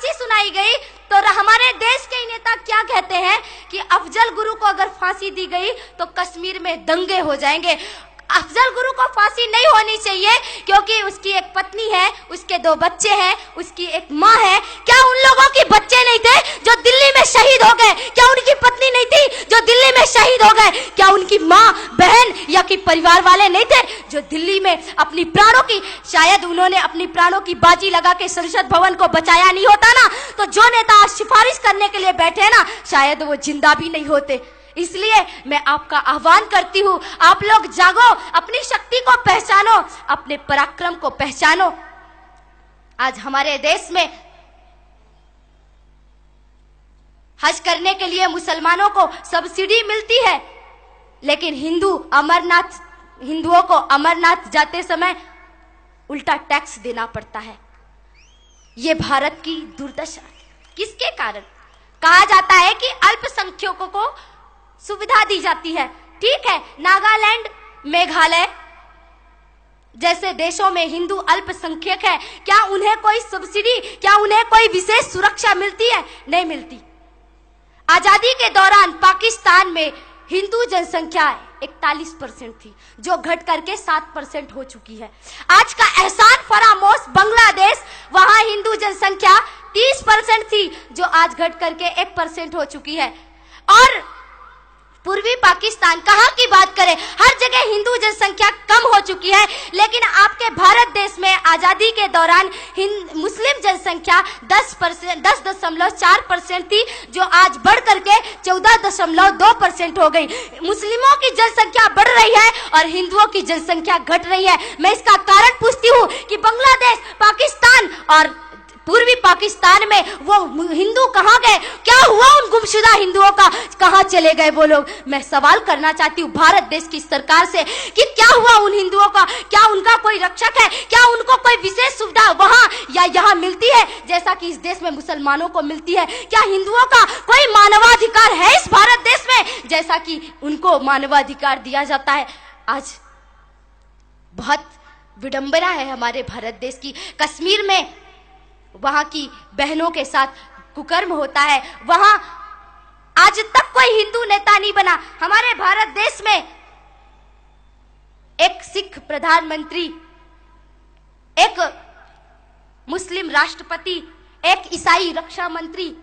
फांसी सुनाई गई तो हमारे देश के नेता क्या कहते हैं कि अफजल गुरु को अगर फांसी दी गई तो कश्मीर में दंगे हो जाएंगे। अफजल गुरु को फांसी नहीं होनी चाहिए क्योंकि उसकी एक पत्नी है, उसके 2 बच्चे हैं, उसकी एक माँ है। क्या उन लोगों के बच्चे नहीं थे जो दिल्ली में शहीद हो गए? क्या उनकी पत्नी नहीं थी जो दिल्ली में शहीद हो गए? क्या उनकी माँ, बहन या कि परिवार वाले नहीं थे जो दिल्ली में अपनी प्राणों की, शायद उन्होंने अपनी प्राणों की बाजी लगा के संसद भवन को बचाया नहीं होता ना, तो जो नेता आज सिफारिश करने के लिए बैठे ना, शायद वो जिंदा भी नहीं होते। इसलिए मैं आपका आह्वान करती हूं, आप लोग जागो, अपनी शक्ति को पहचानो, अपने पराक्रम को पहचानो। आज हमारे देश में हज करने के लिए मुसलमानों को सब्सिडी मिलती है, लेकिन हिंदुओं को अमरनाथ जाते समय उल्टा टैक्स देना पड़ता है। ये भारत की दुर्दशा है। किसके कारण? कहा जाता है कि अल्पसंख्यकों को सुविधा दी जाती है। ठीक है, नागालैंड, मेघालय जैसे देशों में हिंदू अल्पसंख्यक है, क्या उन्हें कोई सब्सिडी, क्या उन्हें कोई विशेष सुरक्षा मिलती है? नहीं मिलती। आजादी के दौरान पाकिस्तान में हिंदू जनसंख्या 41% थी, जो घट करके 7% हो चुकी है। आज का एहसान फरामोश बांग्लादेश, वहां हिंदू जनसंख्या 30% थी, जो आज घट करके 1% हो चुकी है। और पूर्वी पाकिस्तान, कहां की बात करें, हर जगह हिंदू जनसंख्या कम हो चुकी है। लेकिन आपके भारत देश में आजादी के दौरान मुस्लिम जनसंख्या 10.4% थी, जो आज बढ़ करके 14.2% हो गई। मुस्लिमों की जनसंख्या बढ़ रही है और हिंदुओं की जनसंख्या घट रही है। मैं इसका कारण पूछती हूँ कि बांग्लादेश, पाकिस्तान और पूर्वी पाकिस्तान में वो हिंदू कहाँ गए? क्या हुआ उन गुमशुदा हिंदुओं का? कहाँ चले गए वो लोग? मैं सवाल करना चाहती हूँ भारत देश की सरकार से कि क्या हुआ उन हिंदुओं का? क्या उनका कोई रक्षक है? क्या उनको कोई विशेष सुविधा वहां या यहाँ मिलती है जैसा कि इस देश में मुसलमानों को मिलती है? क्या हिंदुओं का कोई मानवाधिकार है इस भारत देश में जैसा कि उनको मानवाधिकार दिया जाता है? आज बहुत विडंबना है हमारे भारत देश की। कश्मीर में वहां की बहनों के साथ कुकर्म होता है, वहां आज तक कोई हिंदू नेता नहीं बना। हमारे भारत देश में एक सिख प्रधानमंत्री, एक मुस्लिम राष्ट्रपति, एक ईसाई रक्षा मंत्री,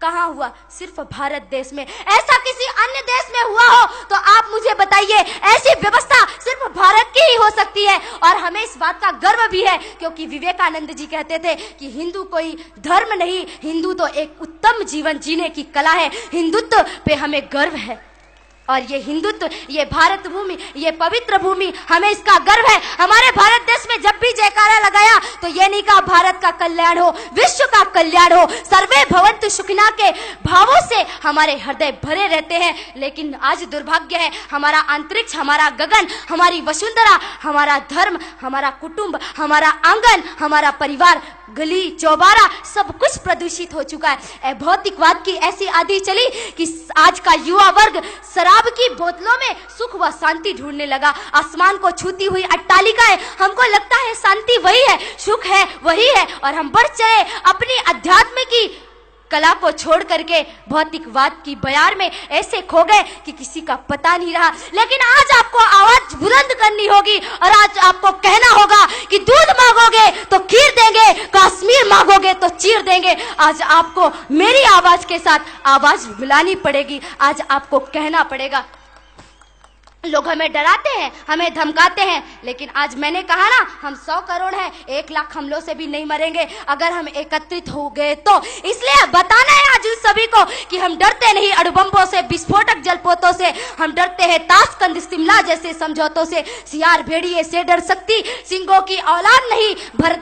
कहां हुआ? सिर्फ भारत देश में। ऐसा किसी अन्य देश में हुआ हो तो आप मुझे बताइए। ऐसी व्यवस्था सिर्फ भारत की ही हो सकती है। और हमें इस बात का गर्व भी है क्योंकि विवेकानंद जी कहते थे कि हिंदू कोई धर्म नहीं, हिंदू तो एक उत्तम जीवन जीने की कला है। हिंदुत्व पे हमें गर्व है और ये हिंदुत्व, ये भारत भूमि, ये पवित्र भूमि, हमें इसका गर्व है। हमारे भारत देश में जब भी जयकारा लगाया तो ये नहीं कहा भारत का कल्याण हो, विश्व का कल्याण हो, सर्वे भवन्तु सुखिनः के भावों से हमारे हृदय भरे रहते हैं। लेकिन आज दुर्भाग्य है, हमारा अंतरिक्ष, हमारा गगन, हमारी वसुंधरा, हमारा धर्म, हमारा कुटुंब, हमारा आंगन, हमारा परिवार, गली चौबारा, सब कुछ प्रदूषित हो चुका है। भौतिकवाद की ऐसी आंधी चली कि आज का युवा वर्ग शराब की बोतलों में सुख व शांति ढूंढने लगा। आसमान को छूती हुई अट्टालिकाएं, हमको लगता है शांति वही है, सुख है वही है, और हम बढ़ चले अपनी अध्यात्म की कला को छोड़ करके भौतिकवाद की बयार में ऐसे खो गए कि किसी का पता नहीं रहा। लेकिन आज आपको आवाज बुलंद करनी होगी और आज आपको कहना होगा कि दूध मांगोगे तो खीर देंगे, कश्मीर मांगोगे तो चीर देंगे। आज आपको मेरी आवाज के साथ आवाज मिलानी पड़ेगी। आज आपको कहना पड़ेगा। लोग हमें डराते हैं, हमें धमकाते हैं, लेकिन आज मैंने कहा ना, हम 100 करोड़ हैं, 1 लाख हमलों से भी नहीं मरेंगे अगर हम एकत्रित हो गए तो। इसलिए बताना है आज उस सभी को कि हम डरते नहीं अणुबम्बों से, विस्फोटक जलपोतों से, हम डरते हैं ताशकंद शिमला जैसे समझौतों से। सियार भेड़िए से डर सकती, सिंगों की औलाद नहीं। भरत